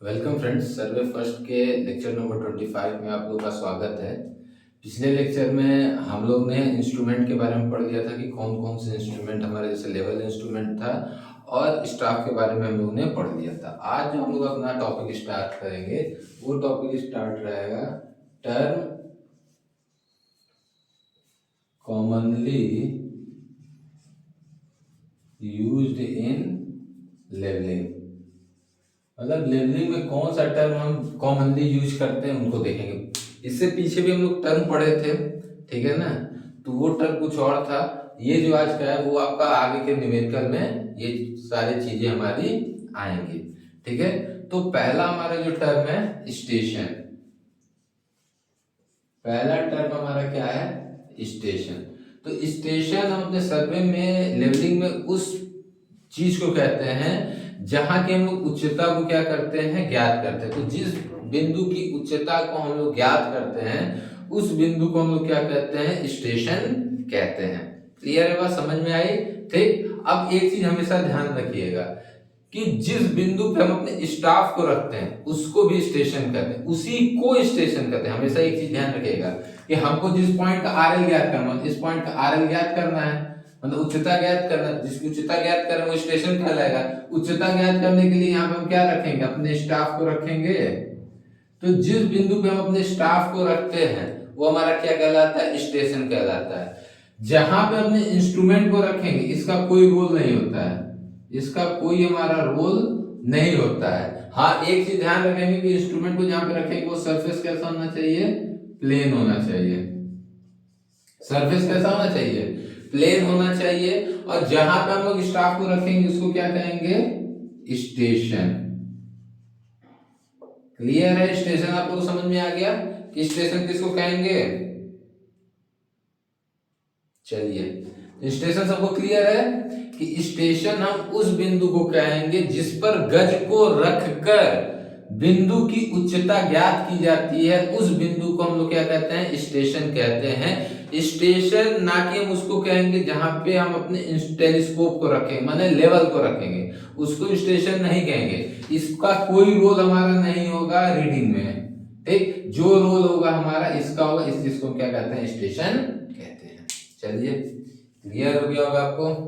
Welcome friends, सर्वे first के lecture number 25 में आप लोगों का स्वागत है। पिछले लेक्चर में हम लोग ने इंस्ट्रूमेंट के बारे में पढ़ लिया था कि कौन कौन से इंस्ट्रूमेंट हमारे, जैसे लेवल इंस्ट्रूमेंट था, और स्टाफ के बारे में हम लोग ने पढ़ लिया था। आज जो हम लोग अपना टॉपिक स्टार्ट करेंगे वो टॉपिक स्टार्ट रहेगा term commonly used in levelling. मतलब लेवलिंग में कौन सा टर्म हम कॉमनली यूज करते हैं उनको देखेंगे। इससे पीछे भी हम लोग टर्म पढ़े थे, ठीक है ना। तो वो टर्म कुछ और था, ये जो आज का है वो आपका आगे के न्यूमेरिकल में ये सारी चीजें हमारी आएंगी, ठीक है। तो पहला हमारा जो टर्म है स्टेशन, पहला टर्म हमारा क्या है, स्टेशन। तो स्टेशन हम अपने सर्वे में लेवलिंग में उस चीज को कहते हैं जहां की हम लोग उच्चता को क्या करते हैं, ज्ञात करते हैं। तो जिस बिंदु की उच्चता को हम लोग ज्ञात करते हैं उस बिंदु को हम लोग क्या कहते हैं, स्टेशन कहते हैं। क्लियर है, बात समझ में आई? ठीक। अब एक चीज हमेशा ध्यान रखिएगा कि जिस बिंदु पे हम अपने स्टाफ को रखते हैं उसको भी स्टेशन कहते हैं, उसी को स्टेशन कहते हैं। हमेशा एक चीज ध्यान रखिएगा कि हमको जिस पॉइंट का आरएल ज्ञात करना है, इस पॉइंट का आरएल ज्ञात करना है, मतलब उच्चता ज्ञात करना, जिसकी उच्चता ज्ञात करें वो स्टेशन कहलाएगा। उच्चता ज्ञात करने के लिए यहाँ पे हम क्या रखेंगे, अपने स्टाफ को रखेंगे। तो जिस बिंदु पे हम अपने स्टाफ को रखते हैं वो हमारा क्या कहलाता है, स्टेशन कहलाता है। जहां पे अपने इंस्ट्रूमेंट को रखेंगे इसका कोई रोल नहीं होता है, इसका कोई हमारा रोल नहीं होता है। हाँ, एक चीज ध्यान रखेंगे कि इंस्ट्रूमेंट को जहां पे रखेंगे वो सरफेस कैसा होना चाहिए, प्लेन होना चाहिए। सरफेस कैसा होना चाहिए, प्लेन होना चाहिए। और जहां पे हम लोग स्टाफ को रखेंगे उसको क्या कहेंगे, स्टेशन। क्लियर है? स्टेशन आप लोग को समझ में आ गया कि स्टेशन किसको कहेंगे। चलिए, स्टेशन सबको क्लियर है कि स्टेशन हम उस बिंदु को कहेंगे जिस पर गज को रखकर बिंदु की उच्चता ज्ञात की जाती है, उस बिंदु को हम लोग क्या कहते हैं, स्टेशन कहते हैं। स्टेशन ना कि हम उसको कहेंगे जहां पे हम अपने टेलीस्कोप को रखेंगे, माने लेवल को रखेंगे, उसको स्टेशन नहीं कहेंगे। इसका कोई रोल हमारा नहीं होगा रीडिंग में, ठीक। जो रोल होगा हमारा इसका होगा, इस चीज को क्या कहते हैं, स्टेशन कहते हैं। चलिए, क्लियर हो गया होगा आपको।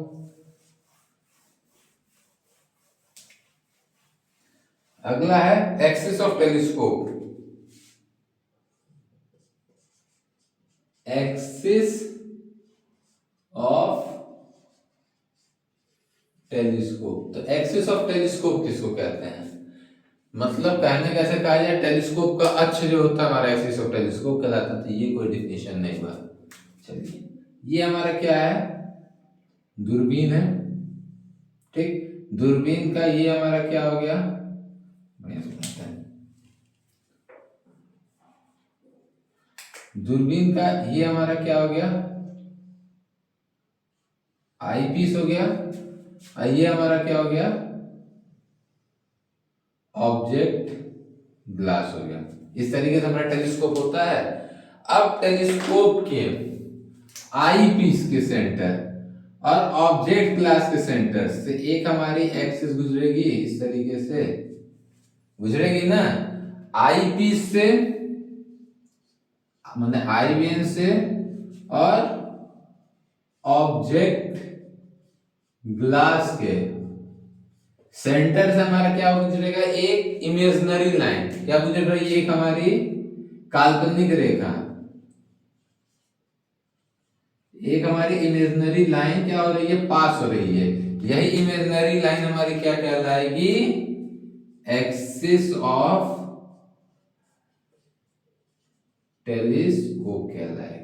अगला है axis of telescope. Axis of telescope, तो एक्सिस ऑफ टेलीस्कोप किसको कहते हैं, मतलब कहने कैसे कहा जाए, टेलीस्कोप का अक्ष जो होता है हमारा एक्सिस ऑफ टेलीस्कोप कहलाता है। तो ये कोई डिफिनेशन नहीं हुआ। चलिए, ये हमारा क्या है, दूरबीन है, ठीक। दूरबीन का ये हमारा क्या हो गया, बढ़िया से बनाते हैं। दूरबीन का ये हमारा क्या हो गया, आई पीस हो गया। और ये हमारा क्या हो गया, ऑब्जेक्ट ग्लास हो गया। इस तरीके से हमारा टेलीस्कोप होता है। अब टेलीस्कोप के आई पीस के सेंटर और ऑब्जेक्ट ग्लास के सेंटर से एक हमारी एक्सिस गुजरेगी, इस तरीके से गुजरेगी ना। आई पीस से मतलब आई बेन से और ऑब्जेक्ट ग्लास के सेंटर से हमारा क्या गुजरेगा, एक इमेजिनरी लाइन। क्या गुजर रही है, एक हमारी काल्पनिक रेखा, एक हमारी इमेजिनरी लाइन क्या हो रही है, पास हो रही है। यही इमेजिनरी लाइन हमारी क्या कहलाएगी, एक्सिस ऑफ टेलीस्कोप कहलाएगी।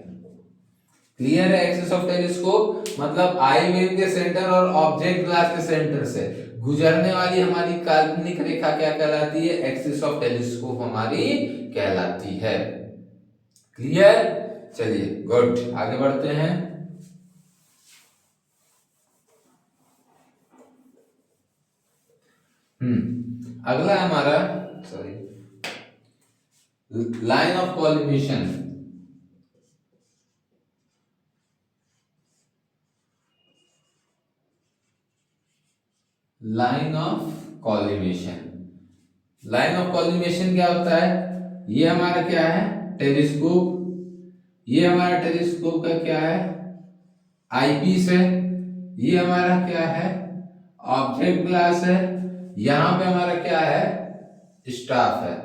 क्लियर है? एक्सिस ऑफ टेलीस्कोप मतलब आई बेन के सेंटर और ऑब्जेक्ट ग्लास के सेंटर से गुजरने वाली हमारी काल्पनिक रेखा क्या कहलाती है, एक्सिस ऑफ टेलीस्कोप हमारी कहलाती है। क्लियर? चलिए, गुड, आगे बढ़ते हैं। अगला है हमारा, sorry, line of collimation. Line of collimation, line of collimation क्या होता है, ये हमारा क्या है टेलीस्कोप, ये हमारा टेलीस्कोप का क्या है आईपीस है, ये हमारा क्या है ऑब्जेक्ट ग्लास है, यहां पे हमारा क्या है स्टाफ है,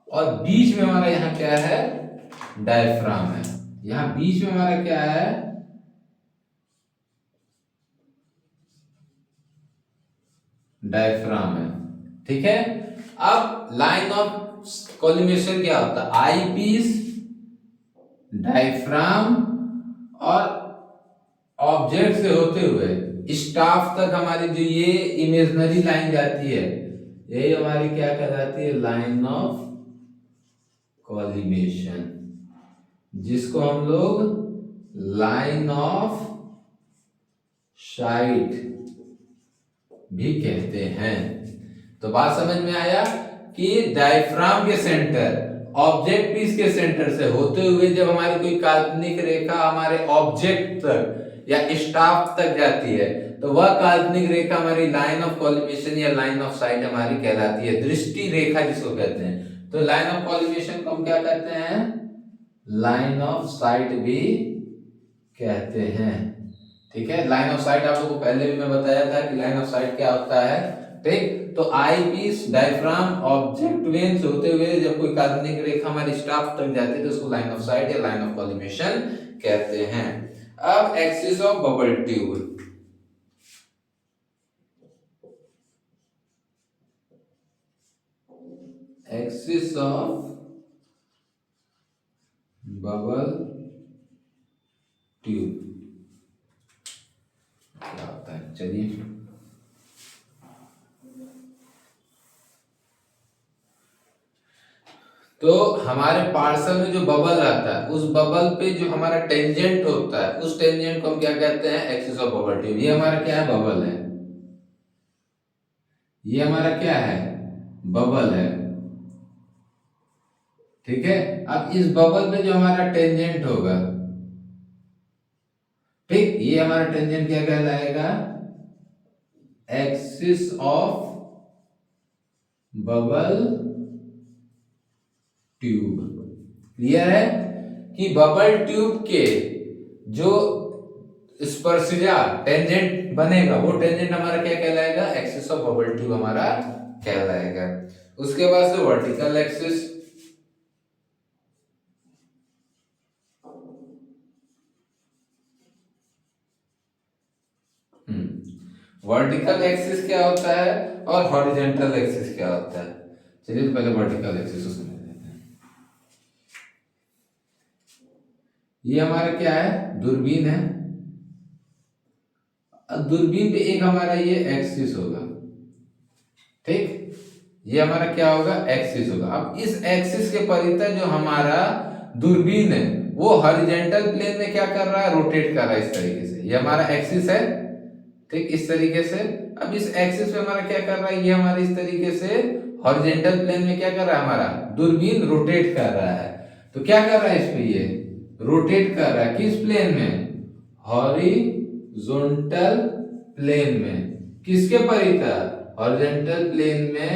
और बीच में हमारा यहाँ क्या है डायफ्राम है। यहाँ बीच में हमारा क्या है डायफ्राम है। ठीक है, अब लाइन ऑफ कॉलिमेशन क्या होता है, आई पीस, डायफ्राम और ऑब्जेक्ट से होते हुए स्टाफ तक हमारी जो ये इमेजनरी लाइन जाती है, यही हमारी क्या कहलाती है लाइन ऑफ कॉलिमेशन, जिसको हम लोग लाइन ऑफ साइट भी कहते हैं। तो बात समझ में आया कि डायफ्राम के सेंटर ऑब्जेक्ट पीस के सेंटर से होते हुए जब हमारी कोई काल्पनिक रेखा हमारे ऑब्जेक्ट तक या स्टाफ तक जाती है तो वह काल्पनिक रेखा हमारी लाइन ऑफ कॉलिमेशन या लाइन ऑफ साइट हमारी कहलाती है, दृष्टि रेखा जिसको कहते हैं। तो लाइन ऑफ कॉलिमेशन को हम क्या कहते हैं लाइन ऑफ साइट भी कहते हैं। ठीक है, लाइन ऑफ साइट आप लोगों को पहले भी मैं बताया था कि लाइन ऑफ साइट क्या होता है। ठीक, तो आई पीस डायफ्राम ऑब्जेक्ट वेन से होते हुए जब कोई काल्पनिक रेखा हमारे स्टाफ तक जाती है तो उसको लाइन ऑफ साइट या लाइन ऑफ कॉलिमेशन कहते हैं। अब axis of bubble tube, axis of bubble tube क्या होता है, चलिए तो हमारे पार्सल में जो बबल रहता है उस बबल पे जो हमारा टेंजेंट होता है उस टेंजेंट को हम क्या कहते हैं एक्सिस ऑफ बबल ट्यूब। ये हमारा क्या है बबल है, ये हमारा क्या है बबल है। ठीक है, अब इस बबल पे जो हमारा टेंजेंट होगा, ठीक, ये हमारा टेंजेंट क्या कहलाएगा axis of bubble tube. Clear है कि बबल ट्यूब के जो स्पर्शिजा टेंजेंट बनेगा वो टेंजेंट हमारा क्या कहलाएगा एक्सिस ऑफ बबल ट्यूब हमारा कहलाएगा। उसके बाद से वर्टिकल एक्सिस, वर्टिकल एक्सिस क्या होता है और हॉरिजॉन्टल एक्सिस क्या होता है। चलिए तो पहले वर्टिकल एक्सिस को समझ लेते हैं। ये हमारा क्या है दूरबीन है, दूरबीन पे एक हमारा ये एक्सिस होगा, ठीक, ये हमारा क्या होगा एक्सिस होगा। अब इस एक्सिस के परितः जो हमारा दूरबीन है वो हॉरिजॉन्टल प्लेन में क्या कर रहा है रोटेट कर रहा है इस तरीके से, ये हमारा एक्सिस है, ठीक, इस तरीके से। अब इस एक्सिस पे हमारा क्या कर रहा है ये हमारे इस तरीके से हॉरिजॉन्टल प्लेन में क्या कर रहा है हमारा दूरबीन रोटेट कर रहा है। तो क्या कर रहा है इस पे ये रोटेट कर रहा है किस प्लेन में हॉरिजॉन्टल प्लेन में, किसके परितः हॉरिजॉन्टल प्लेन में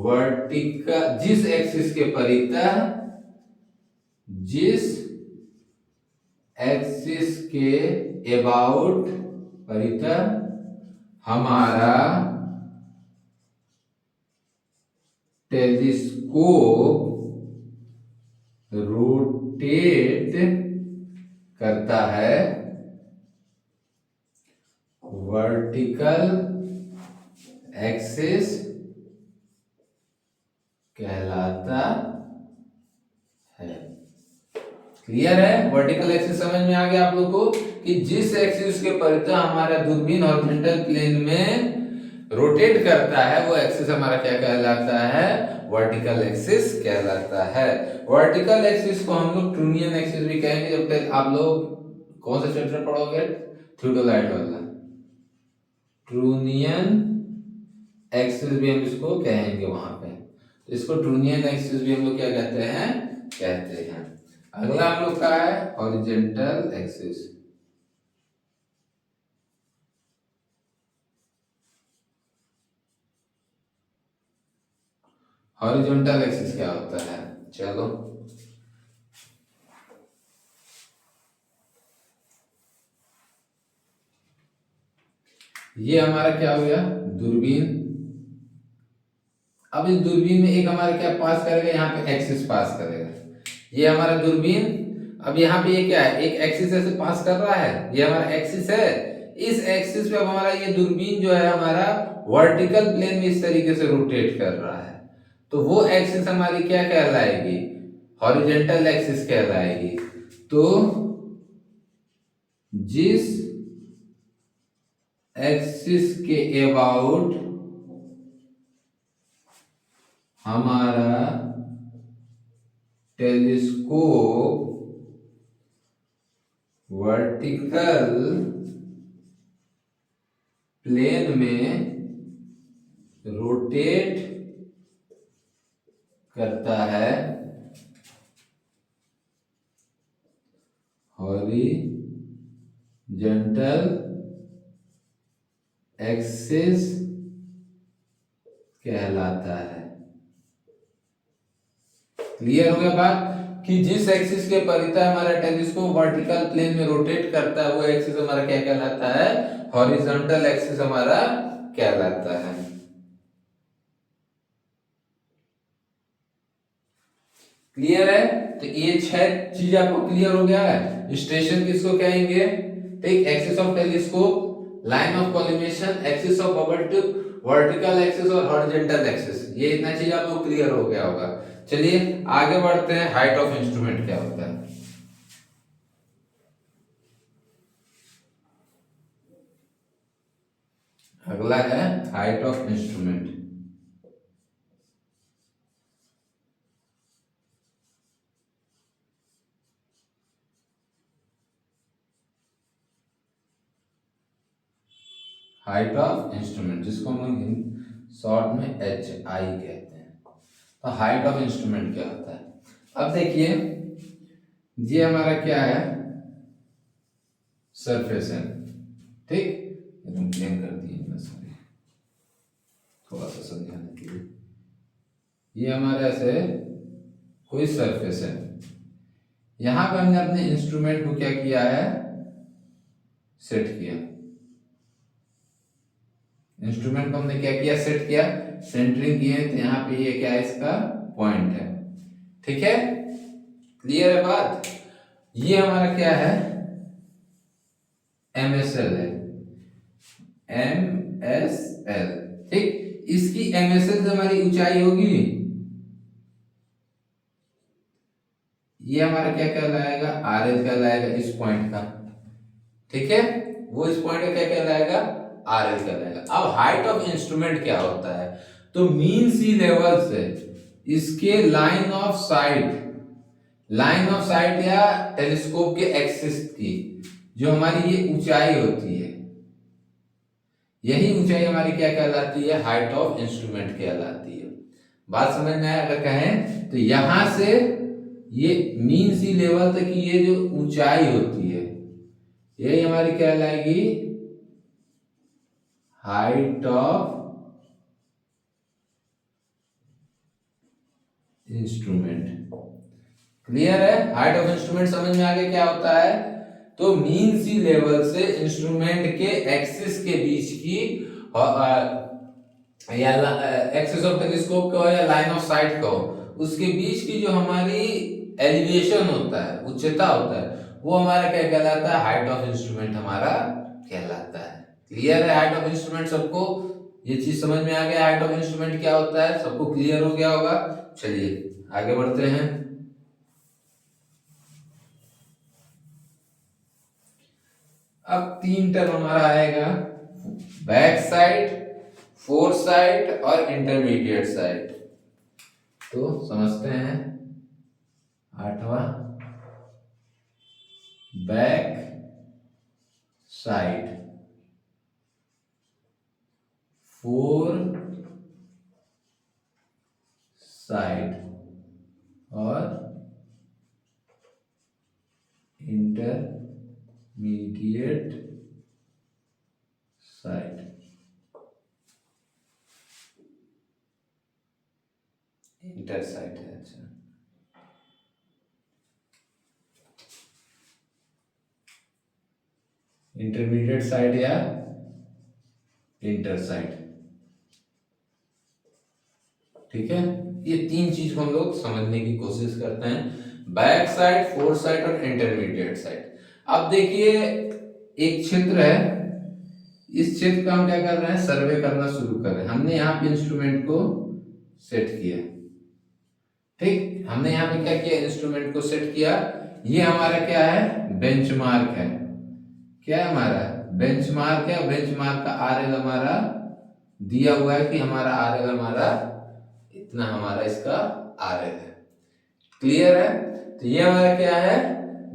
वर्टिकल जिस एक्सिस के परितः, जिस एक्सिस के अबाउट परितः हमारा टेलीस्कोप रोटेट करता है वर्टिकल एक्सिस कहलाता है। क्लियर है, वर्टिकल एक्सिस समझ में आ गया आप लोग को कि जिस एक्सिस के परितः हमारा दूरबीन हॉरिजॉन्टल प्लेन में रोटेट करता है वो एक्सिस हमारा क्या कहलाता है वर्टिकल एक्सिस कहलाता है। वर्टिकल एक्सिस को हम लोग ट्रूनियन एक्सिस भी कहेंगे। जब तक आप लोग कौन सा चैप्टर पढ़ोगे थियोडोलाइट वाला, ट्रूनियन एक्सिस भी हम इसको कहेंगे वहां पे, तो इसको ट्रूनियन एक्सिस भी हम लोग क्या कहते हैं। अगला हम लोग का है हॉरिजॉन्टल एक्सिस। हॉरिजॉन्टल एक्सिस क्या होता है? चलो, ये हमारा क्या हो गया? दूरबीन। अब इस दूरबीन में एक हमारा क्या पास करेगा? यहाँ पे एक्सिस पास करेगा। ये हमारा दूरबीन, अब यहाँ पे ये क्या है? एक एक्सिस ऐसे पास कर रहा है, ये हमारा एक्सिस है। इस एक्सिस पे अब हमारा ये दूरबीन जो है हमारा वर्टिकल प्लेन में इस तरीके से रोटेट कर रहा है, तो वो एक्सिस हमारी क्या कहलाएगी? हॉरिजॉन्टल एक्सिस कहलाएगी। तो जिस एक्सिस के अबाउट हमारा टेलीस्कोप वर्टिकल प्लेन में रोटेट करता है, हॉरिजॉन्टल एक्सिस कहलाता है। क्लियर हो गया बात? कि जिस एक्सिस के परितः हमारा टेलीस्कोप वर्टिकल प्लेन में रोटेट करता है वो एक्सिस हमारा क्या कहलाता है? हॉरिजॉन्टल एक्सिस हमारा कहलाता है। क्लियर है? तो ये 6 चीज आपको क्लियर हो गया है। स्टेशन किसको कहेंगे? Take axis of telescope, line of collimation, axis of bubble tube, vertical axis और हॉरिजॉन्टल एक्सिस। ये इतना चीज आपको क्लियर हो गया होगा। चलिए आगे बढ़ते हैं। हाइट ऑफ इंस्ट्रूमेंट क्या होता है? अगला है height of instrument. Height of instrument, जिसको हम शॉर्ट में एच आई कहते हैं। तो हाइट ऑफ इंस्ट्रूमेंट क्या होता है? अब देखिए, ये हमारा क्या है? सरफेस है, ठीक। एकदम प्लेन कर दिए ना, सॉरी, थोड़ा सा समझाने के लिए। ये हमारा ऐसे कोई सरफेस है, यहां पर हमने अपने इंस्ट्रूमेंट को क्या किया है? सेट किया। इंस्ट्रूमेंट को हमने क्या किया? सेट किया, सेंटरिंग किए। तो यहाँ पे ये क्या है? इसका पॉइंट है, ठीक है। क्लियर है बात? ये हमारा क्या है? MSL है, MSL, ठीक। इसकी MSL से हमारी ऊंचाई होगी, ये हमारा क्या कहलाएगा? RL कहलाएगा इस पॉइंट का, ठीक है। वो इस पॉइंट का क्या कहलाएगा? RL कहलाएगा। अब हाइट ऑफ इंस्ट्रूमेंट क्या होता है? तो मीन सी लेवल से इसके line of site, line of site या टेलीस्कोप के एक्सिस की जो हमारी ये ऊंचाई होती है, यही ऊंचाई हमारी क्या कहलाती है? हाइट ऑफ इंस्ट्रूमेंट कहलाती है। बात समझ में आया? अगर कहें तो यहां से ये मीन सी लेवल तक की ये जो ऊंचाई होती है, यही हमारी कहलाएगी हाइट ऑफ इंस्ट्रूमेंट। क्लियर है? हाइट ऑफ इंस्ट्रूमेंट समझ में आ गया क्या होता है? तो मीन सी लेवल से इंस्ट्रूमेंट के एक्सिस के बीच की या एक्सिस ऑफ टेलीस्कोप का या लाइन ऑफ साइट का, उसके बीच की जो हमारी एलिवेशन होता है, उच्चता होता है, वो हमारा क्या कहलाता है? हाइट ऑफ इंस्ट्रूमेंट हमारा कहलाता है। क्लियर है? हाइट ऑफ इंस्ट्रूमेंट सबको ये चीज समझ में आ गया? हाइट ऑफ इंस्ट्रूमेंट क्या होता है? सबको क्लियर हो गया होगा। चलिए आगे बढ़ते हैं। अब 3 टर्म हमारा आएगा, बैक साइड, फोर साइड और इंटरमीडिएट साइड। तो समझते हैं। 8वां, बैक साइड, फोर साइड और इंटरमीडिएट साइड। इंटर साइड है, अच्छा। इंटरमीडिएट साइड या इंटर साइड, ठीक है। ये तीन चीज को हम लोग समझने की कोशिश करते हैं, बैक साइड, फोर साइड और इंटरमीडिएट साइड। अब देखिए एक क्षेत्र है, इस क्षेत्र का हम क्या कर रहे हैं, सर्वे करना शुरू कर रहे हैं। हमने यहाँ पे इंस्ट्रूमेंट को सेट किया, ठीक, हमने यहाँ पे क्या किया, इंस्ट्रूमेंट को सेट किया। ये हमारा क्या है, बेंचमार्क है। क्या है हमारा, बेंचमार्क है। बेंचमार्क का आरएल हमारा दिया हुआ है कि हमारा आरएल हमारा इतना, हमारा इसका आरएल है। क्लियर है। तो ये हमारा क्या है,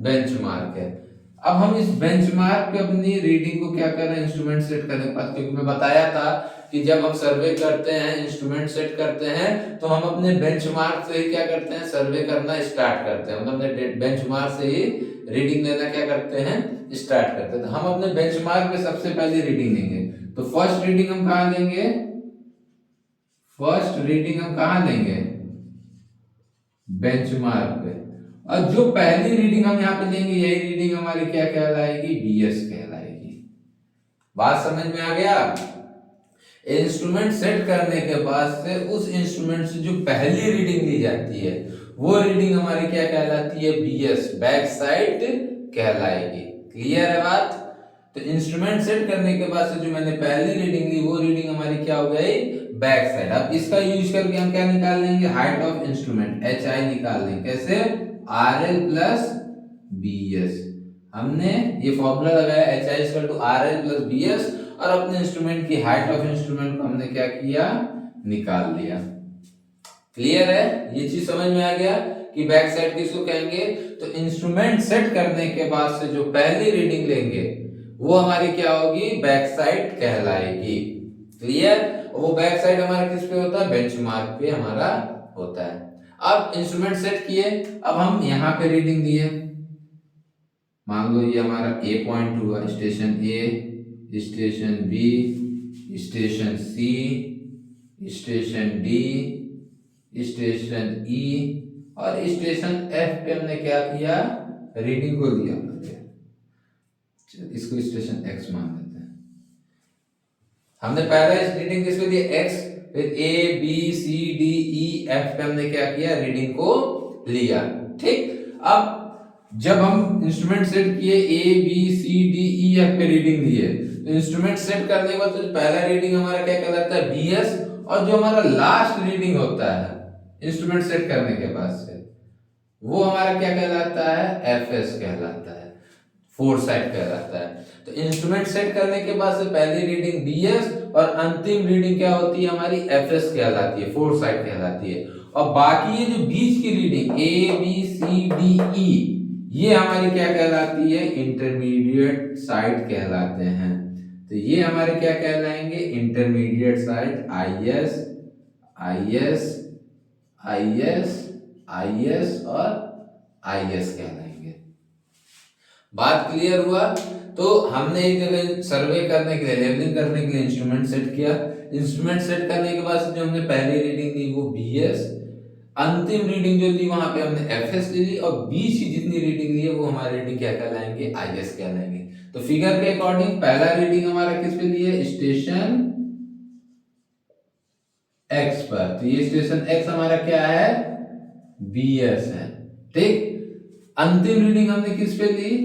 बेंचमार्क है। अब हम इस बेंचमार्क पे अपनी रीडिंग को क्या कर रहे हैं, इंस्ट्रूमेंट सेट करने के बाद, क्योंकि मैं बताया था कि जब हम सर्वे करते हैं, इंस्ट्रूमेंट सेट करते हैं, तो हम अपने बेंचमार्क से ही क्या करते हैं, सर्वे करना स्टार्ट करते हैं। मतलब अपने बेंचमार्क से ही रीडिंग लेना क्या करते हैं, स्टार्ट करते हैं। तो हम अपने बेंचमार्क पे सबसे पहले रीडिंग लेंगे। तो फर्स्ट रीडिंग हम कहाँ लेंगे, फर्स्ट रीडिंग हम कहाँ लेंगे, बेंचमार्क पे। और जो पहली रीडिंग हम यहाँ पे लेंगे, यही रीडिंग हमारी क्या कहलाएगी, बीएस कहलाएगी। बात समझ में आ गया। इंस्ट्रूमेंट सेट करने के बाद से उस इंस्ट्रूमेंट से जो पहली रीडिंग ली जाती है, वो रीडिंग हमारी क्या कहलाती है, बीएस, बैक साइड कहलाएगी। क्लियर है बात। तो इंस्ट्रूमेंट सेट करने के बाद से जो मैंने पहली रीडिंग ली, वो रीडिंग हमारी क्या हो गई, बैक साइड। अब इसका यूज करके हम क्या निकाल लेंगे, height of instrument, H I निकाल लेंगे। कैसे, R L plus B S. हमने ये फॉर्मूला लगाया, H I equal to R L plus B S, और अपने इंस्ट्रूमेंट की हाइट ऑफ इंस्ट्रूमेंट को हमने क्या किया, निकाल लिया। क्लियर है, ये चीज समझ में आ गया कि बैक साइड किसको कहेंगे। तो इंस्ट्रूमेंट सेट करने के बाद से जो पहली रीडिंग लेंगे, वो हमारी क्या होगी, बैक साइड कहलाएगी। क्लियर। वो बैक साइड हमारा किस पे होता है, बेंचमार्क पे हमारा होता है। अब इंस्ट्रूमेंट सेट किए, अब हम यहाँ पे रीडिंग दिए। मान लो ये हमारा ए पॉइंट हुआ, स्टेशन ए, स्टेशन बी, स्टेशन सी, स्टेशन डी, स्टेशन ई, और स्टेशन एफ पे हमने क्या किया, रीडिंग को दिया। इसको स्टेशन एक्स मान लेते हैं। हमने पहले रीडिंग किसको दिया, एक्स, फिर A B C D E F पे हमने क्या किया, रीडिंग को लिया। ठीक। अब जब हम इंस्ट्रूमेंट सेट किए, A B C D E F पे रीडिंग दिए, तो इंस्ट्रूमेंट सेट करने के बाद तो पहला रीडिंग हमारा क्या कहलाता है, बीएस, और जो हमारा लास्ट रीडिंग होता है इंस्ट्रूमेंट सेट करने के बाद से, वो हमारा क्या कहलाता है, एफएस कहलाता है, फोर साइड कहलाता है। तो इंस्ट्रूमेंट सेट करने के बाद से पहली रीडिंग बीएस और अंतिम रीडिंग क्या होती है हमारी, एफएस कहलाती है, फोर साइड कहलाती है। और बाकी ये जो बीच की reading A B C D E, ये हमारी क्या कहलाती है, इंटरमीडिएट साइड कहलाते हैं। तो ये हमारे क्या कहलाएंगे, intermediate side, I S I S I S I S और आई एस कहलाएंगे। बात क्लियर हुआ। तो हमने एक जगह सर्वे करने के लिए, लेवलिंग करने के लिए इंस्ट्रूमेंट सेट किया। इंस्ट्रूमेंट सेट करने के बाद जो हमने पहली रीडिंग ली वो बीएस, अंतिम रीडिंग जो ली वहां पे हमने एफएस ली, और बीच की जितनी रीडिंग ली है वो हमारी रीडिंग क्या कहलाएंगे, आईएस कहलाएंगे। तो फिगर के अकॉर्डिंग पहला रीडिंग हमारा किस पे लिए, स्टेशन एक्स पर। तो ये स्टेशन एक्स हमारा क्या है, बीएस है। ठीक। अंतिम रीडिंग हमने किस पे ली,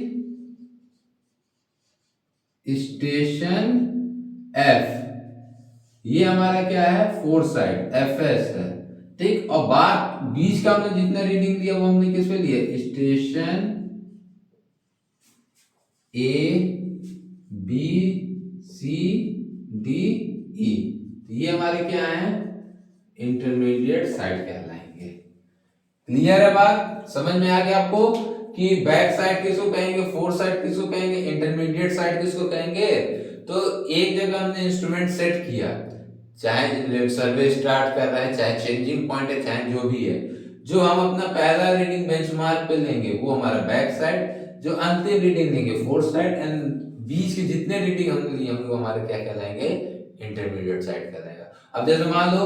स्टेशन एफ, ये हमारा क्या है, फोर साइड, एफएस है। ठीक। और बात बीच का हमने जितना रीडिंग लिया वो हमने किस पे लिया, station A B C D E, ये हमारे क्या है, इंटरमीडिएट साइड कहलाएंगे। क्लियर है बात, समझ में आ गया आपको कि बैक साइड किसको कहेंगे, फोर साइड किसको कहेंगे, इंटरमीडिएट साइड किसको कहेंगे। तो एक जगह हमने इंस्ट्रूमेंट सेट किया, चाहे सर्वे स्टार्ट कर रहा है, चाहे चेंजिंग पॉइंट है, चाहे जो भी है, जो हम अपना पहला रीडिंग बेंचमार्क पे लेंगे वो हमारा बैक साइड, जो अंतिम रीडिंग लेंगे फोर साइड, एंड बीच के जितने रीडिंग हमने लिए होंगे वो हमारे क्या कहलाएंगे, इंटरमीडिएट साइड कहलाएगा। अब जैसे मान लो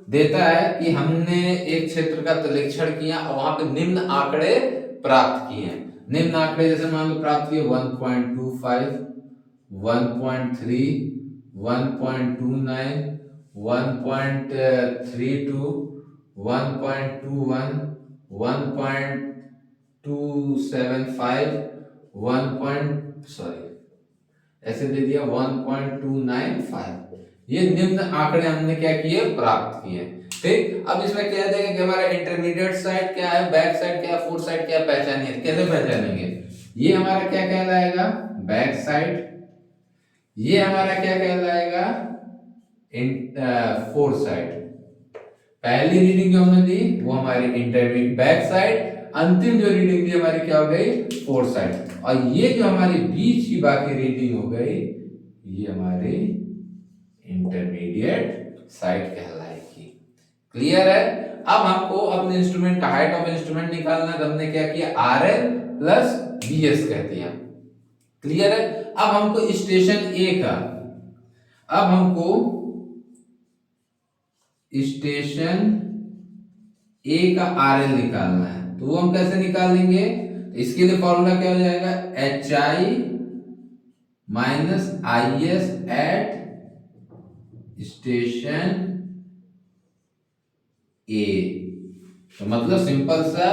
देता है कि हमने एक क्षेत्र का तलेक्षण किया और वहां पे निम्न आंकड़े प्राप्त किए हैं। निम्न आंकड़े जैसे मान लो प्राप्त किए 1.25, 1.3, 1.29, 1.32, 1.21, 1.275, 1. ऐसे दे दिया 1.295। ये निम्न आंकड़े हमने क्या किए, प्राप्त किए। ठीक, अब इसमें क्या देगा कि हमारा इंटरमीडिएट साइड क्या है, बैक साइड क्या है, फोर्थ साइड क्या है, पहचानिए। कैसे पहचानेंगे? ये हमारा क्या कहलाएगा, बैक साइड। ये हमारा क्या कहलाएगा, फोर्थ साइड। पहली रीडिंग जो हमने दी वो हमारी इंटरमीडिएट बैक साइड, अंतिम जो रीडिंग दी हमारी क्या हो गई, फोर्थ साइड। और ये जो हमारी बीच की बाकी रीडिंग हो गई, ये हमारी इंटरमीडिएट साइड कहलाएगी। क्लियर है? अब हमको अपने इंस्ट्रूमेंट का हाइट ऑफ इंस्ट्रूमेंट निकालना है, तो हमने क्या किया, RL प्लस BS कह दिया। क्लियर है? अब हमको स्टेशन ए का, अब हमको स्टेशन ए का RL निकालना है, तो वो हम कैसे निकालेंगे? इसके लिए फॉर्मूला क्या हो जाएगा, HI minus IS at station A. तो मतलब सिंपल सा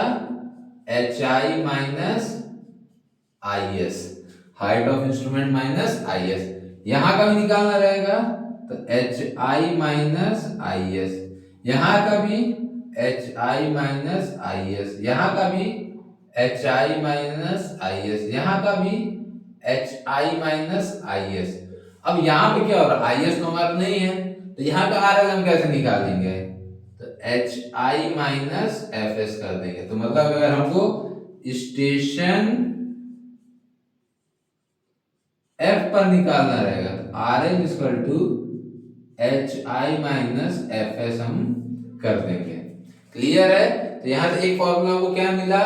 HI minus IS, height of instrument minus IS। यहां का भी निकालना रहेगा, तो HI माइनस IS, यहां का भी HI माइनस IS, यहां का भी HI माइनस IS, यहां का भी HI माइनस IS। अब यहां पे क्या हो रहा है, IS तो हमारा नहीं है, तो यहां का RL हम कैसे निकालेंगे, तो HI माइनस FS कर देंगे। तो मतलब अगर हमको स्टेशन F पर निकालना रहेगा, तो RL equal to HI minus FS हम कर देंगे। क्लियर है? तो यहां से एक फॉर्मूला को क्या मिला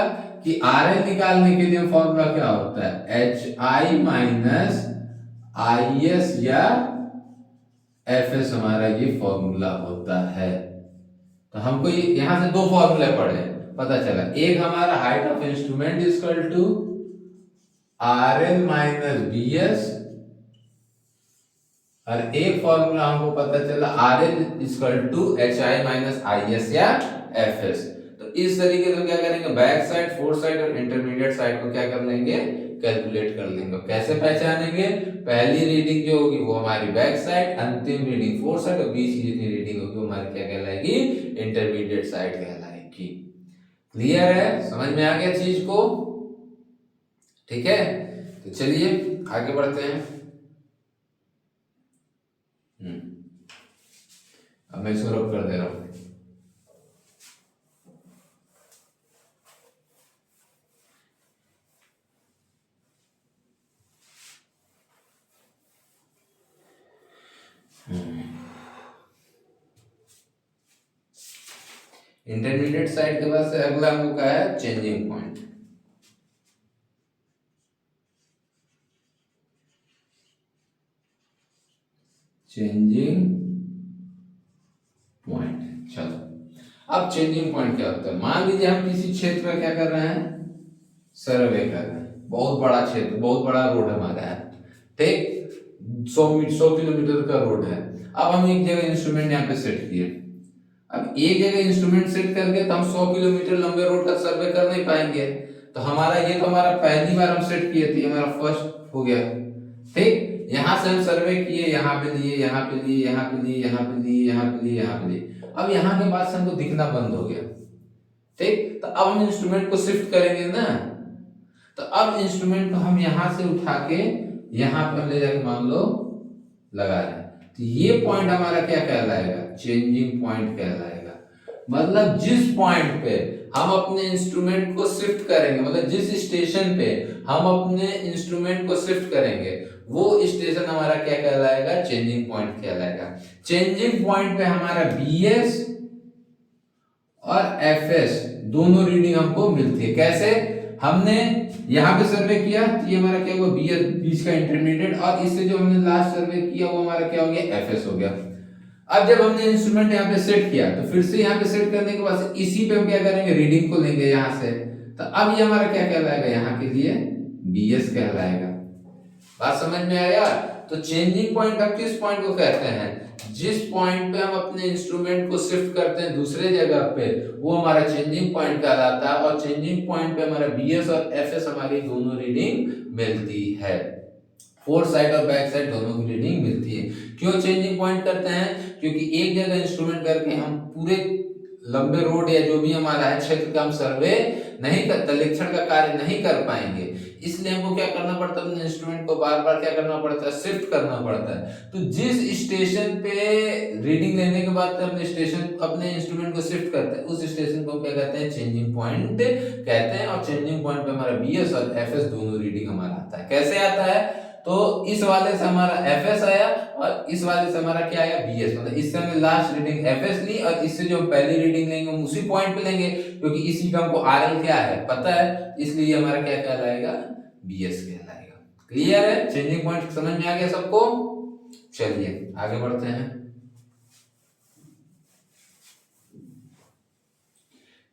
कि RL निकालने के लिए फॉर्मूला क्या होता है, HI माइनस IS या FS, हमारा ये फॉर्मूला होता है। तो हमको ये यहां से दो फॉर्मूले पढ़े, पता चला। एक हमारा height of instrument equal to RL minus BS, और एक फॉर्मूला हमको पता चला RL equal to HI minus IS या FS। तो इस तरीके से क्या करेंगे, बैक साइड, फोर्थ साइड और इंटरमीडिएट साइड को क्या कर लेंगे, कैलकुलेट कर लेंगे। कैसे पहचानेंगे, पहली रीडिंग जो होगी वो हमारी बैक साइड, अंतिम रीडिंग फोर्थ साइड, और बीच की जितनी रीडिंग होगी वो हमारी क्या कहलाएगी, इंटरमीडिएट साइड कहलाएगी। क्लियर है? समझ में आ गया चीज को? ठीक है, तो चलिए आगे बढ़ते हैं। अब मैं इसको रब कर दे रहा हूं। इंटरमीडिएट साइड के बाद से अगला हमको क्या है, चेंजिंग पॉइंट। चेंजिंग पॉइंट, चलो अब चेंजिंग पॉइंट क्या होता है। मान लीजिए हम किसी क्षेत्र का क्या कर रहे हैं, सर्वे कर रहे हैं। बहुत बड़ा क्षेत्र, बहुत बड़ा रोड हमारा है, ठीक, 100 किलोमीटर का रोड है। अब हम एक जगह इंस्ट्रूमेंट यहाँ पे सेट किए। अब एक जगह इंस्ट्रूमेंट सेट करके तो हम 100 किलोमीटर लंबे रोड का सर्वे कर नहीं पाएंगे। तो हमारा ये तो हमारा पहली बार हम सेट किए थे, हमारा फर्स्ट हो गया। ठीक, यहां से हम सर्वे किए, यहाँ पे लिए, यहाँ पे लिए, यहाँ पे लिए, यहाँ पे लिए, यहाँ पे लिए, यहाँ पे लिए। अब यहाँ के बाद से हमको दिखना बंद हो गया। ठीक, तो अब हम इंस्ट्रूमेंट को शिफ्ट करेंगे ना, तो अब इंस्ट्रूमेंट को हम यहां से उठा के यहां पर ले जाके मान लो लगा रहे हैं, तो ये पॉइंट हमारा क्या कहलाएगा, चेंजिंग पॉइंट कहलाएगा। मतलब जिस पॉइंट पे हम अपने इंस्ट्रूमेंट को शिफ्ट करेंगे, मतलब जिस स्टेशन पे हम अपने इंस्ट्रूमेंट को शिफ्ट करेंगे, वो स्टेशन हमारा क्या कहलाएगा, चेंजिंग पॉइंट कहलाएगा। चेंजिंग पॉइंट पे हमारा BS और FS दोनों रीडिंग हमको मिलती है। कैसे, हमने यहाँ पे सर्वे किया तो ये हमारा क्या हुआ, BS बीच का इंटरमीडिएट, और इससे जो हमने लास्ट सर्वे किया वो हमारा क्या हो गया, FS हो गया। अब जब हमने इंस्ट्रूमेंट यहाँ पे सेट किया तो फिर से यहाँ पे सेट करने के बाद इसी पे हम क्या करेंगे, रीडिंग को लेंगे यहाँ से। तो अब ये हमारा क्या कहलाएगा, यहाँ के लिए BS कहलाएगा। बात समझ में आया? तो चेंजिंग पॉइंट हम किस पॉइंट को कहते हैं, जिस पॉइंट पे हम अपने इंस्ट्रूमेंट को शिफ्ट करते हैं दूसरे जगह पे, वो हमारा चेंजिंग पॉइंट कहलाता है। और चेंजिंग पॉइंट पे हमारा BS और FS हमारी दोनों रीडिंग मिलती है, फोर साइड और बैक साइड दोनों की रीडिंग मिलती है। क्यों चेंजिंग पॉइंट करते हैं, क्योंकि एक जगह इंस्ट्रूमेंट करके हम पूरे लंबे रोड या जो भी हमारा है क्षेत्र का हम सर्वे नहीं कर, तलेक्षण का कार्य नहीं कर पाएंगे, इसलिए हमको क्या करना पड़ता है, अपने इंस्ट्रूमेंट को बार बार क्या करना पड़ता है, शिफ्ट करना पड़ता है। तो जिस स्टेशन पे रीडिंग लेने के बाद अपने स्टेशन अपने इंस्ट्रूमेंट को शिफ्ट करते हैं, उस स्टेशन को क्या कहते हैं, चेंजिंग पॉइंट कहते हैं। और चेंजिंग पॉइंट पे हमारा BS और FS दोनों रीडिंग हमारा आता है। कैसे आता है, तो इस वाले से हमारा FS आया और इस वाले से हमारा क्या आया, BS। मतलब इससे हमने लास्ट रीडिंग FS ली और इससे जो हम पहली रीडिंग लेंगे हम उसी पॉइंट पे लेंगे, क्योंकि इसी का हमको RL क्या है पता है, इसलिए हमारा क्या कहलाएगा, BS कहलाएगा। क्लियर है? चेंजिंग पॉइंट समझ में आ गया सबको? चलिए आगे बढ़ते हैं।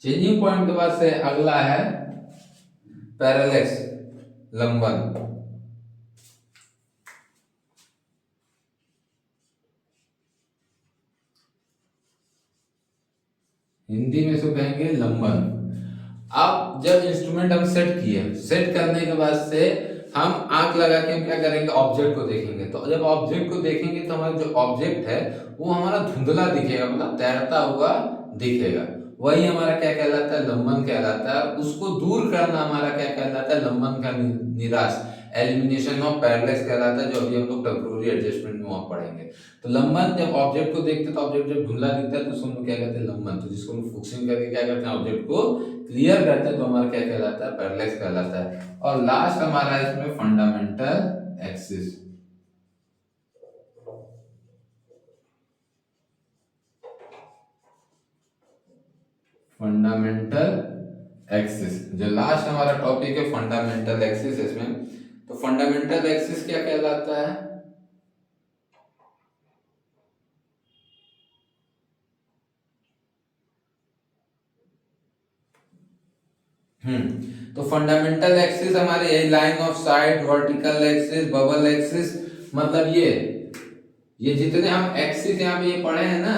चेंजिंग पॉइंट के बाद से अगला है पैरेलैक्स, लंबन। हिंदी में इसको कहेंगे लंबन। अब जब इंस्ट्रूमेंट हम सेट किए, सेट करने के बाद से हम आंख लगा के हम क्या करेंगे, ऑब्जेक्ट को देखेंगे। तो जब ऑब्जेक्ट को देखेंगे तो हमारा जो ऑब्जेक्ट है वो हमारा धुंधला दिखेगा, मतलब तैरता हुआ दिखेगा। वही हमारा क्या कहलाता है, लंबन कहलाता है। उसको दूर करना हमारा क्या कहलाता है, लंबन का निराश, एलिमिनेशन ऑफ पैरेलैक्स कहलाता है, जो अभी हम लोग टेम्पोररी एडजस्टमेंट में वहां पढ़ेंगे। तो लंबन जब ऑब्जेक्ट को देखते हैं तो ऑब्जेक्ट जब धुंधला दिखता है तो उसको हम क्या कहते हैं, लंबन। तो जिसको हम फोकसिंग करके क्या करते हैं, ऑब्जेक्ट को क्लियर करते हैं, तो हमारा क्या कहलाता है, पैरेलैक्स कहलाता है। और लास्ट हमारा इसमें फंडामेंटल एक्सिस। फंडामेंटल एक्सिस जो लास्ट हमारा टॉपिक है, फंडामेंटल एक्सिस। इसमें तो फंडामेंटल एक्सिस क्या कहलाता है, तो फंडामेंटल एक्सिस हमारे यही line of site, vertical axis, bubble axis, मतलब ये जितने हम एक्सिस यहाँ पे ये पढ़े हैं ना,